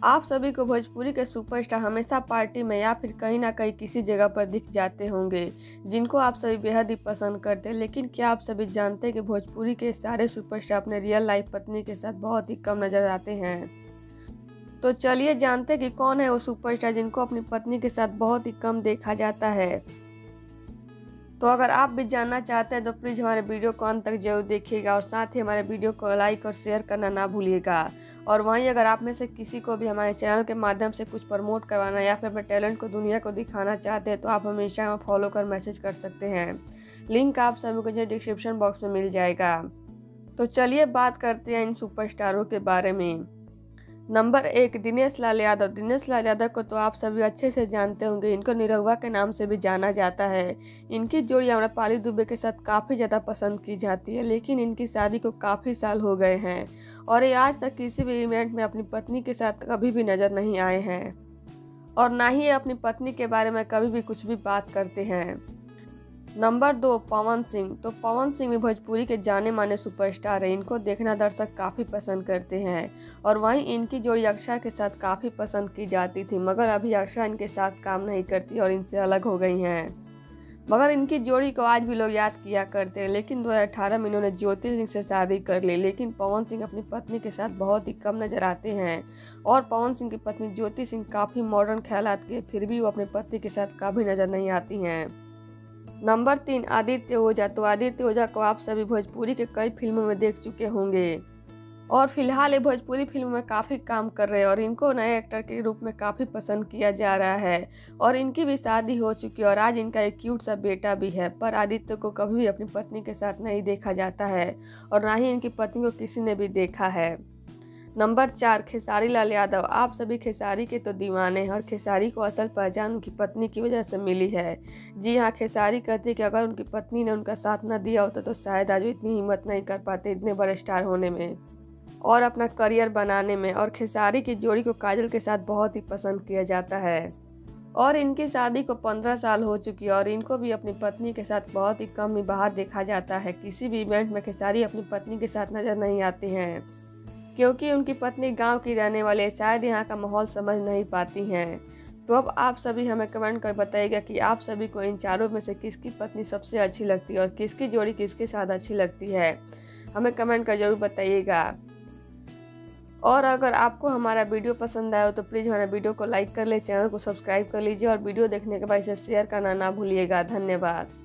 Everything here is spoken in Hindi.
आप सभी को भोजपुरी के सुपरस्टार हमेशा पार्टी में या फिर कहीं ना कहीं किसी जगह पर दिख जाते होंगे, जिनको आप सभी बेहद ही पसंद करते हैं। लेकिन क्या आप सभी जानते हैं कि भोजपुरी के सारे सुपरस्टार अपने रियल लाइफ पत्नी के साथ बहुत ही कम नजर आते हैं। तो चलिए जानते हैं कि कौन है वो सुपरस्टार जिनको अपनी पत्नी के साथ बहुत ही कम देखा जाता है। तो अगर आप भी जानना चाहते हैं तो प्लीज़ हमारे वीडियो को अंत तक जरूर देखिएगा और साथ ही हमारे वीडियो को लाइक और शेयर करना ना भूलिएगा। और वहीं अगर आप में से किसी को भी हमारे चैनल के माध्यम से कुछ प्रमोट करवाना या फिर अपने टैलेंट को दुनिया को दिखाना चाहते हैं तो आप हमें इंस्टाग्राम फॉलो कर मैसेज कर सकते हैं। लिंक आप सभी को डिस्क्रिप्शन बॉक्स में मिल जाएगा। तो चलिए बात करते हैं इन सुपरस्टारों के बारे में। नंबर 1, दिनेश लाल यादव। दिनेश लाल यादव को तो आप सभी अच्छे से जानते होंगे, इनको निरहुआ के नाम से भी जाना जाता है। इनकी जोड़ी आम्रपाली दुबे के साथ काफ़ी ज़्यादा पसंद की जाती है, लेकिन इनकी शादी को काफ़ी साल हो गए हैं और ये आज तक किसी भी इवेंट में अपनी पत्नी के साथ कभी भी नज़र नहीं आए हैं और ना ही ये अपनी पत्नी के बारे में कभी भी कुछ भी बात करते हैं। नंबर 2, पवन सिंह। तो पवन सिंह भी भोजपुरी के जाने माने सुपरस्टार है। इनको देखना दर्शक काफ़ी पसंद करते हैं और वहीं इनकी जोड़ी अक्षरा के साथ काफ़ी पसंद की जाती थी, मगर अभी अक्षरा इनके साथ काम नहीं करती और इनसे अलग हो गई हैं। मगर इनकी जोड़ी को आज भी लोग याद किया करते हैं। लेकिन 2018 में इन्होंने ज्योति सिंह से शादी कर ली, लेकिन पवन सिंह अपनी पत्नी के साथ बहुत ही कम नजर आते हैं और पवन सिंह की पत्नी ज्योति सिंह काफ़ी मॉडर्न ख्यालात के फिर भी वो अपने पति के साथ कभी नजर नहीं आती हैं। नंबर 3, आदित्य ओझा। तो आदित्य ओझा को आप सभी भोजपुरी के कई फिल्मों में देख चुके होंगे और फिलहाल ये भोजपुरी फिल्मों में काफ़ी काम कर रहे हैं और इनको नए एक्टर के रूप में काफ़ी पसंद किया जा रहा है और इनकी भी शादी हो चुकी है और आज इनका एक क्यूट सा बेटा भी है। पर आदित्य को कभी भी अपनी पत्नी के साथ नहीं देखा जाता है और ना ही इनकी पत्नी को किसी ने भी देखा है। नंबर 4, खेसारी लाल यादव। आप सभी खेसारी के तो दीवाने हैं और खेसारी को असल पहचान उनकी पत्नी की वजह से मिली है। जी हाँ, खेसारी कहते कि अगर उनकी पत्नी ने उनका साथ न दिया होता तो शायद आज वो इतनी हिम्मत नहीं कर पाते इतने बड़े स्टार होने में और अपना करियर बनाने में। और खेसारी की जोड़ी को काजल के साथ बहुत ही पसंद किया जाता है और इनकी शादी को 15 साल हो चुकी है और इनको भी अपनी पत्नी के साथ बहुत ही कम ही बाहर देखा जाता है। किसी भी इवेंट में खेसारी अपनी पत्नी के साथ नजर नहीं आते हैं क्योंकि उनकी पत्नी गांव की रहने वाले शायद यहाँ का माहौल समझ नहीं पाती हैं। तो अब आप सभी हमें कमेंट कर बताइएगा कि आप सभी को इन चारों में से किसकी पत्नी सबसे अच्छी लगती है और किसकी जोड़ी किसके साथ अच्छी लगती है, हमें कमेंट कर जरूर बताइएगा। और अगर आपको हमारा वीडियो पसंद आया हो तो प्लीज़ हमारे वीडियो को लाइक कर ले, चैनल को सब्सक्राइब कर लीजिए और वीडियो देखने के बाद इसे शेयर करना ना भूलिएगा। धन्यवाद।